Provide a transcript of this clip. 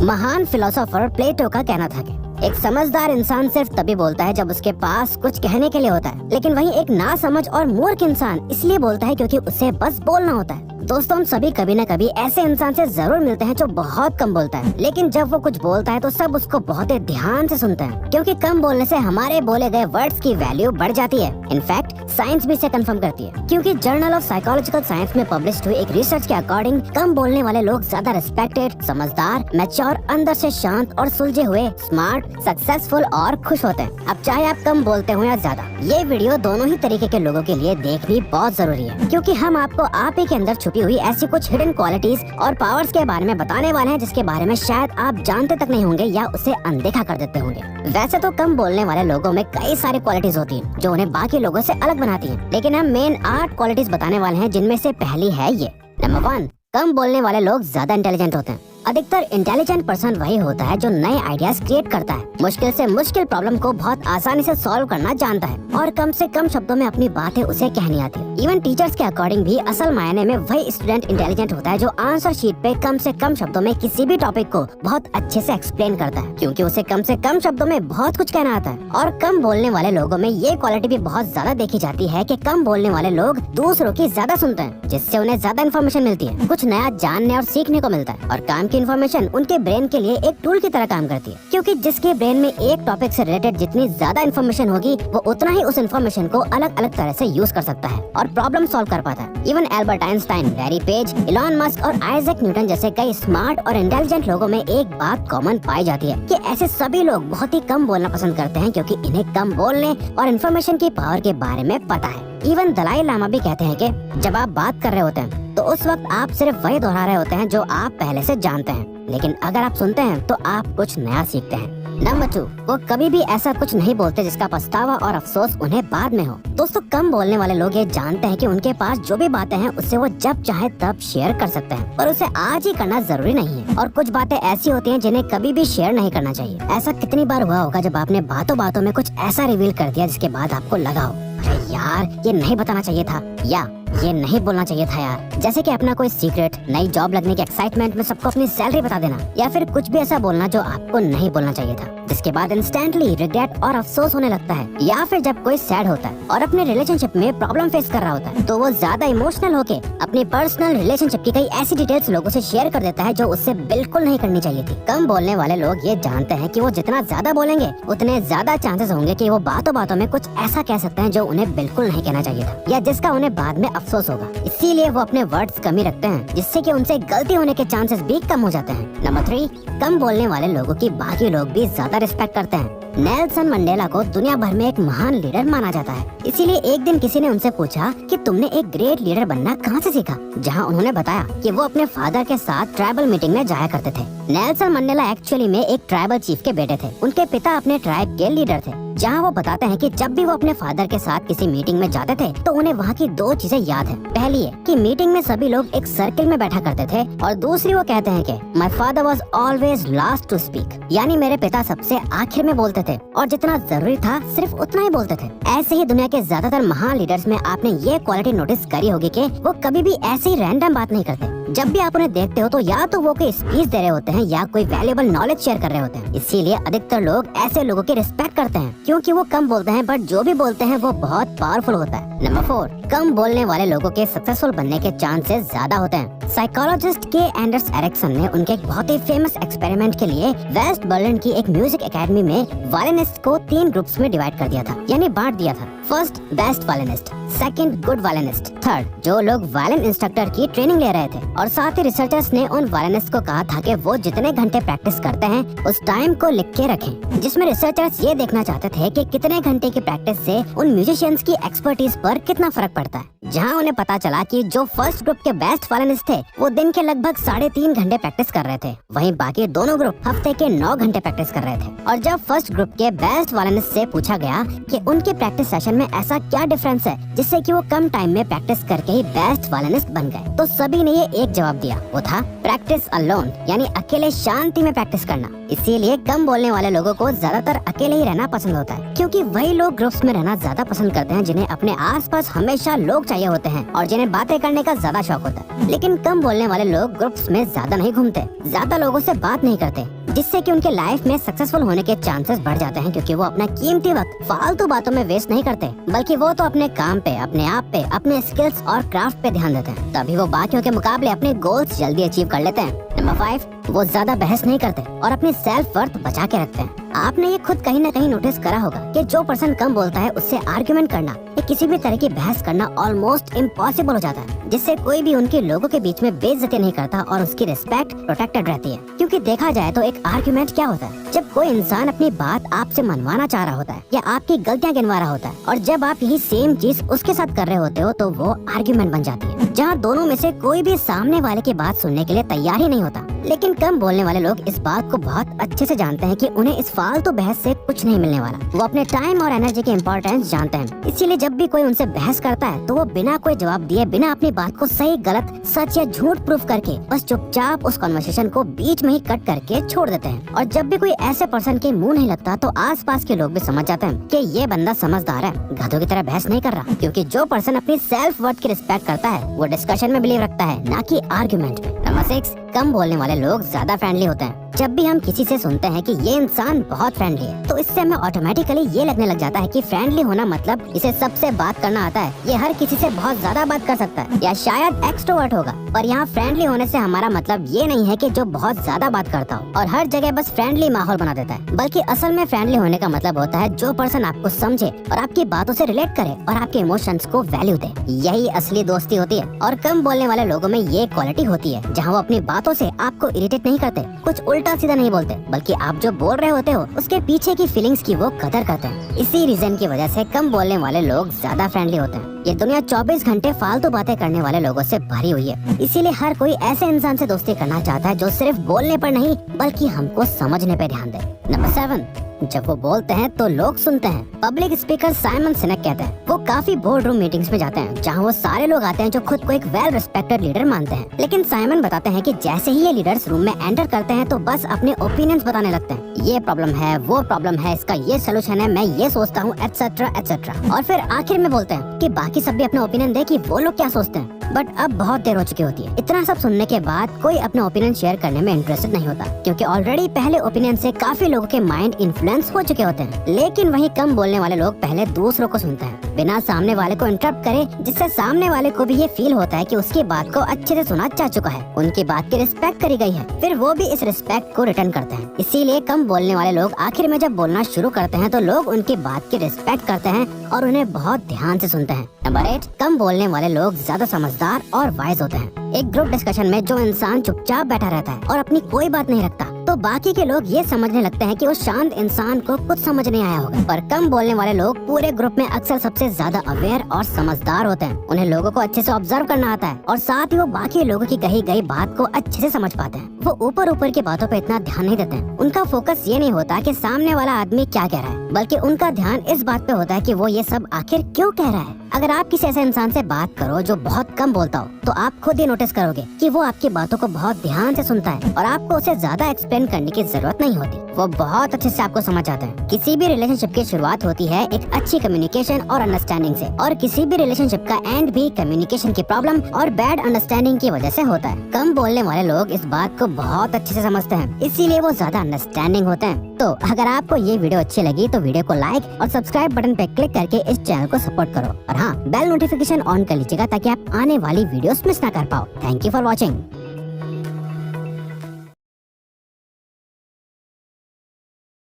महान फिलोसोफर प्लेटो का कहना था कि एक समझदार इंसान सिर्फ तभी बोलता है जब उसके पास कुछ कहने के लिए होता है, लेकिन वहीं एक नासमझ और मूर्ख इंसान इसलिए बोलता है क्योंकि उसे बस बोलना होता है। दोस्तों, हम सभी कभी न कभी ऐसे इंसान से जरूर मिलते हैं जो बहुत कम बोलता है, लेकिन जब वो कुछ बोलता है तो सब उसको बहुत ही ध्यान से सुनते हैं, क्योंकि कम बोलने से हमारे बोले गए वर्ड्स की वैल्यू बढ़ जाती है। इनफैक्ट साइंस भी इसे कंफर्म करती है, क्योंकि जर्नल ऑफ साइकोलॉजिकल साइंस में पब्लिश हुई एक रिसर्च के अकॉर्डिंग कम बोलने वाले लोग ज्यादा रिस्पेक्टेड, समझदार, मैच्योर, अंदर से शांत और सुलझे हुए, स्मार्ट, सक्सेसफुल और खुश होते हैं। अब चाहे आप कम बोलते हो या ज्यादा, ये वीडियो दोनों ही तरीके के लोगों के लिए देखनी बहुत जरूरी है, क्योंकि हम आपको आप ही के अंदर छुपी हुई ऐसी कुछ हिडन क्वालिटीज और पावर्स के बारे में बताने वाले हैं, जिसके बारे में शायद आप जानते तक नहीं होंगे या उसे अनदेखा कर देते होंगे। वैसे तो कम बोलने वाले लोगों में कई सारी क्वालिटीज होती हैं जो उन्हें बाकी लोगों से अलग बनाती हैं, लेकिन हम मेन 8 क्वालिटीज बताने वाले हैं, जिनमें से पहली है ये। नंबर 1, कम बोलने वाले लोग ज्यादा इंटेलिजेंट होते हैं। अधिकतर इंटेलिजेंट पर्सन वही होता है जो नए आइडियाज क्रिएट करता है, मुश्किल से मुश्किल प्रॉब्लम को बहुत आसानी से सॉल्व करना जानता है और कम से कम शब्दों में अपनी बातें उसे कहनी आती है। इवन टीचर्स के अकॉर्डिंग भी असल मायने में वही स्टूडेंट इंटेलिजेंट होता है जो आंसर शीट पे कम से कम शब्दों में किसी भी टॉपिक को बहुत अच्छे से एक्सप्लेन करता है, क्योंकि उसे कम से कम शब्दों में बहुत कुछ कहना आता है। और कम बोलने वाले लोगों में ये क्वालिटी भी बहुत ज्यादा देखी जाती है कि कम बोलने वाले लोग दूसरों की ज्यादा सुनते हैं, जिससे उन्हें ज्यादा इन्फॉर्मेशन मिलती है, कुछ नया जानने और सीखने को मिलता है, और काम की इन्फॉर्मेशन उनके ब्रेन के लिए एक टूल की तरह काम करती है, क्योंकि जिसके ब्रेन में एक टॉपिक से रिलेटेड जितनी ज्यादा इन्फॉर्मेशन होगी, वो उतना ही उस इन्फॉर्मेशन को अलग अलग तरह से यूज कर सकता है और प्रॉब्लम सॉल्व कर पाता है। Even Albert Einstein, Larry page, Elon Musk और आइजैक न्यूटन जैसे कई स्मार्ट और इंटेलिजेंट लोगों में एक बात कॉमन पाई जाती है कि ऐसे सभी लोग बहुत ही कम बोलना पसंद करते हैं, क्योंकि इन्हें कम बोलने और इन्फॉर्मेशन की पावर के बारे में पता है। इवन दलाई लामा भी कहते हैं कि जब आप बात कर रहे होते हैं तो उस वक्त आप सिर्फ वही दोहरा रहे होते हैं जो आप पहले से जानते हैं, लेकिन अगर आप सुनते हैं तो आप कुछ नया सीखते हैं। नंबर 2, वो कभी भी ऐसा कुछ नहीं बोलते जिसका पछतावा और अफसोस उन्हें बाद में हो। दोस्तों, कम बोलने वाले लोग ये जानते हैं कि उनके पास जो भी बातें हैं उससे वो जब चाहे तब शेयर कर सकते हैं, और उसे आज ही करना जरूरी नहीं है। और कुछ बातें ऐसी होती हैं जिन्हें कभी भी शेयर नहीं करना चाहिए। ऐसा कितनी बार हुआ होगा जब आपने बातों बातों में कुछ ऐसा रिवील कर दिया जिसके बाद आपको लगा हो, अरे यार ये नहीं बताना चाहिए था, या ये नहीं बोलना चाहिए था यार। जैसे कि अपना कोई सीक्रेट, नई जॉब लगने के एक्साइटमेंट में सबको अपनी सैलरी बता देना, या फिर कुछ भी ऐसा बोलना जो आपको नहीं बोलना चाहिए था, जिसके बाद इंस्टेंटली रिग्रेट और अफसोस होने लगता है। या फिर जब कोई सैड होता है और अपने रिलेशनशिप में प्रॉब्लम फेस कर रहा होता है, तो वो ज्यादा इमोशनल होके अपनी पर्सनल रिलेशनशिप की कई ऐसी डिटेल्स लोगों से शेयर कर देता है जो उससे बिल्कुल नहीं करनी चाहिए थी। कम बोलने वाले लोग ये जानते हैं कि वो जितना ज्यादा बोलेंगे उतने ज्यादा चांसेस होंगे कि वो बातों बातों में कुछ ऐसा कह सकते हैं जो उन्हें बिल्कुल नहीं कहना चाहिए था, या जिसका उन्हें बाद में अफसोस होगा। इसीलिए वो अपने वर्ड्स कम ही रखते हैं, जिससे कि उनसे गलती होने के चांसेस भी कम हो जाते हैं। नंबर 3, कम बोलने वाले लोगों की बाकी लोग भी ज्यादा रिस्पेक्ट करते हैं। नेल्सन मंडेला को दुनिया भर में एक महान लीडर माना जाता है, इसीलिए एक दिन किसी ने उनसे पूछा कि तुमने एक ग्रेट लीडर बनना कहाँ से सीखा, जहाँ उन्होंने बताया कि वो अपने फादर के साथ ट्राइबल मीटिंग में जाया करते थे। नेल्सन मंडेला एक्चुअली में एक ट्राइबल चीफ के बेटे थे। उनके पिता अपने ट्राइब के लीडर थे, जहाँ वो बताते हैं कि जब भी वो अपने फादर के साथ किसी मीटिंग में जाते थे तो उन्हें वहाँ की 2 चीजें याद है। पहली है कि मीटिंग में सभी लोग एक सर्किल में बैठा करते थे, और दूसरी वो कहते हैं कि my father was always last to speak, यानी मेरे पिता सबसे आखिर में बोलते थे और जितना जरूरी था सिर्फ उतना ही बोलते थे। ऐसे ही दुनिया के ज्यादातर महान लीडर्स में आपने ये क्वालिटी नोटिस करी होगी कि वो कभी भी ऐसी रैंडम बात नहीं करते। जब भी आप उन्हें देखते हो तो या तो वो कोई स्पीच दे रहे होते हैं या कोई वैल्यूएबल नॉलेज शेयर कर रहे होते हैं। इसीलिए अधिकतर लोग ऐसे लोगों की रिस्पेक्ट करते हैं, क्योंकि वो कम बोलते हैं बट जो भी बोलते हैं वो बहुत पावरफुल होता है। नंबर 4, कम बोलने वाले लोगों के सक्सेसफुल बनने के चांसेस ज्यादा होते हैं। साइकोलॉजिस्ट के एंडर्स एरिक्सन ने उनके एक बहुत ही फेमस एक्सपेरिमेंट के लिए वेस्ट बर्लिन की एक म्यूजिक एकेडमी में वायलिनिस्ट को 3 ग्रुप्स में डिवाइड कर दिया था, यानी बांट दिया था। First, best violinist, second, good violinist, third, जो लोग वायलिन इंस्ट्रक्टर की ट्रेनिंग ले रहे थे। और साथ ही रिसर्चर्स ने उन वायलिनिस्ट को कहा था कि वो जितने घंटे प्रैक्टिस करते हैं उस टाइम को लिख के रखें, जिसमें रिसर्चर्स ये देखना चाहते थे कि कितने घंटे की प्रैक्टिस से उन म्यूजिशियंस की एक्सपर्टीज पर कितना फर्क पड़ता है। जहां उन्हें पता चला कि जो फर्स्ट ग्रुप के बेस्ट वायलिनिस्ट थे वो दिन के लगभग 3.5 घंटे प्रैक्टिस कर रहे थे, वहीं बाकी दोनों ग्रुप हफ्ते के 9 घंटे प्रैक्टिस कर रहे थे। और जब फर्स्ट ग्रुप के बेस्ट वायलिनिस्ट से पूछा गया कि उनके प्रैक्टिस सेशन में ऐसा क्या डिफरेंस है जिससे कि वो कम टाइम में प्रैक्टिस करके ही बेस्ट वायलिनिस्ट बन गए, तो सभी ने ये एक जवाब दिया, वो था प्रैक्टिस अलोन, यानी अकेले शांति में प्रैक्टिस करना। इसीलिए कम बोलने वाले लोगों को ज्यादातर अकेले ही रहना पसंद होता है, क्योंकि वही लोग ग्रुप्स में रहना ज्यादा पसंद करते हैं जिन्हें अपने आसपास हमेशा लोग चाहिए होते हैं और जिन्हें बातें करने का ज्यादा शौक होता है। लेकिन कम बोलने वाले लोग ग्रुप्स में ज्यादा नहीं घूमते, ज्यादा लोगों से बात नहीं करते, जिससे कि उनके लाइफ में सक्सेसफुल होने के चांसेस बढ़ जाते हैं, क्योंकि वो अपना कीमती वक्त फालतू बातों में वेस्ट नहीं करते, बल्कि वो तो अपने काम पे, अपने आप पे, अपने स्किल्स और क्राफ्ट पे ध्यान देते हैं। तभी वो बाकियों के मुकाबले अपने गोल्स जल्दी अचीव कर लेते हैं। नंबर 5, वो ज्यादा बहस नहीं करते और अपनी सेल्फ वर्थ बचा के रखते हैं। आपने ये खुद कहीं न कहीं नोटिस करा होगा कि जो पर्सन कम बोलता है उससे आर्गुमेंट करना या किसी भी तरह की बहस करना ऑलमोस्ट इम्पॉसिबल हो जाता है, जिससे कोई भी उनके लोगों के बीच में बेइज्जती नहीं करता और उसकी रिस्पेक्ट प्रोटेक्टेड रहती है। क्योंकि देखा जाए तो एक आर्गुमेंट क्या होता है? जब कोई इंसान अपनी बात आपसे मनवाना चाह रहा होता है या आपकी गलतियां गिनवा रहा होता है, और जब आप यही सेम चीज उसके साथ कर रहे होते हो तो वो आर्गुमेंट बन जाती है, जहाँ दोनों में से कोई भी सामने वाले की बात सुनने के लिए तैयार ही नहीं होता। लेकिन कम बोलने वाले लोग इस बात को बहुत अच्छे से जानते हैं कि उन्हें इस फालतू बहस से कुछ नहीं मिलने वाला। वो अपने टाइम और एनर्जी की इम्पोर्टेंस जानते हैं, इसीलिए जब भी कोई उनसे बहस करता है तो वो बिना कोई जवाब दिए, बिना अपनी बात को सही गलत सच या झूठ प्रूफ करके बस चुपचाप उस कन्वर्सेशन को बीच में ही कट करके छोड़ देते हैं। और जब भी कोई ऐसे पर्सन के मुंह नहीं लगता तो आसपास के लोग भी समझ जाते हैं कि ये बंदा समझदार है, गधों की तरह बहस नहीं कर रहा। क्योंकि जो पर्सन अपनी सेल्फ वर्थ की रिस्पेक्ट करता है वो डिस्कशन में बिलीव रखता है, ना कि आर्गुमेंट में। नंबर 6, कम बोलने वाले लोग ज्यादा फ्रेंडली होते हैं। जब भी हम किसी से सुनते हैं कि ये इंसान बहुत फ्रेंडली है, तो इससे हमें ऑटोमेटिकली ये लगने लग जाता है कि फ्रेंडली होना मतलब इसे सबसे बात करना आता है, ये हर किसी से बहुत ज्यादा बात कर सकता है, या शायद एक्सट्रोवर्ट होगा। पर यहाँ फ्रेंडली होने से हमारा मतलब ये नहीं है कि जो बहुत ज्यादा बात करता हो और हर जगह बस फ्रेंडली माहौल बना देता है, बल्कि असल में फ्रेंडली होने का मतलब होता है जो पर्सन आपको समझे और आपकी बातों से रिलेट करे और आपके इमोशंस को वैल्यू दे। यही असली दोस्ती होती है। और कम बोलने वाले लोगों में ये क्वालिटी होती है जहाँ वो अपनी बातों से आपको इरिटेट नहीं करते, कुछ उल्टा सीधा नहीं बोलते, बल्कि आप जो बोल रहे होते हो उसके पीछे की फीलिंग्स की वो कदर करते हैं। इसी रीजन की वजह से कम बोलने वाले लोग ज्यादा फ्रेंडली होते हैं। ये दुनिया 24 घंटे फालतू बातें करने वाले लोगों से भरी हुई है, इसीलिए हर कोई ऐसे इंसान से दोस्ती करना चाहता है जो सिर्फ बोलने पर नहीं बल्कि हमको समझने पे ध्यान दे। नंबर 7, जब वो बोलते हैं तो लोग सुनते हैं। पब्लिक स्पीकर साइमन सिनेक कहते हैं वो काफी बोर्ड रूम मीटिंग्स में जाते हैं जहाँ वो सारे लोग आते हैं जो खुद को एक वेल रिस्पेक्टेड लीडर मानते हैं। लेकिन साइमन बताते हैं कि जैसे ही ये लीडर्स रूम में एंटर करते हैं तो बस अपने ओपिनियंस बताने लगते हैं, ये प्रॉब्लम है, वो प्रॉब्लम है, इसका ये सोल्यूशन है, मैं ये सोचता हूँ, एटसेट्रा एटसेट्रा। और फिर आखिर में बोलते हैं कि बाकी सब भी अपना ओपिनियन दे कि वो लोग क्या सोचते हैं। बट अब बहुत देर हो चुकी होती है। इतना सब सुनने के बाद कोई अपना ओपिनियन शेयर करने में इंटरेस्टेड नहीं होता, क्योंकि ऑलरेडी पहले ओपिनियन से काफी लोगों के माइंड इन्फ्लुएंस हो चुके होते हैं। लेकिन वही कम बोलने वाले लोग पहले दूसरों को सुनते हैं बिना सामने वाले को इंटरप्ट करे, जिससे सामने वाले को भी ये फील होता है कि उसकी बात को अच्छे से सुना जा चुका है, उनकी बात की रिस्पेक्ट करी गई है, फिर वो भी इस रिस्पेक्ट को रिटर्न करते हैं। इसीलिए कम बोलने वाले लोग आखिर में जब बोलना शुरू करते हैं तो लोग उनकी बात की रिस्पेक्ट करते हैं और उन्हें बहुत ध्यान से सुनते हैं। नंबर 8, कम बोलने वाले लोग ज्यादा समझदार और वाइज होते हैं। एक ग्रुप डिस्कशन में जो इंसान चुपचाप बैठा रहता है और अपनी कोई बात नहीं रखता, तो बाकी के लोग ये समझने लगते हैं कि उस शांत इंसान को कुछ समझ नहीं आया होगा। पर कम बोलने वाले लोग पूरे ग्रुप में अक्सर सबसे ज्यादा अवेयर और समझदार होते हैं। उन्हें लोगों को अच्छे से ऑब्जर्व करना आता है और साथ ही वो बाकी लोगों की कही गई बात को अच्छे से समझ पाते हैं। वो ऊपर ऊपर की बातों पे इतना ध्यान नहीं देते हैं। उनका फोकस ये नहीं होता कि सामने वाला आदमी क्या कह रहा है, बल्कि उनका ध्यान इस बात पे होता है कि वो ये सब आखिर क्यों कह रहा है। अगर आप किसी ऐसे इंसान से बात करो जो बहुत कम बोलता हो, तो आप खुद ही नोटिस करोगे कि वो आपकी बातों को बहुत ध्यान से सुनता है और आपको उसे ज्यादा एक्सप्लेन करने की जरूरत नहीं होती। वो बहुत अच्छे से आपको समझ जाते हैं। किसी भी रिलेशनशिप की शुरुआत होती है एक अच्छी कम्युनिकेशन और अंडरस्टैंडिंग से, और किसी भी रिलेशनशिप का एंड भी कम्युनिकेशन की प्रॉब्लम और बैड अंडरस्टैंडिंग की वजह से होता है। कम बोलने वाले लोग इस बात को बहुत अच्छे से समझते हैं, इसीलिए वो ज्यादा अंडरस्टैंडिंग होते हैं। तो अगर आपको ये वीडियो अच्छी लगी तो वीडियो को लाइक और सब्सक्राइब बटन पे क्लिक करके इस चैनल को सपोर्ट करो, और हाँ, बेल नोटिफिकेशन ऑन कर लीजिएगा ताकि आप आने वाली वीडियोस मिस ना कर पाओ। Thank you for watching.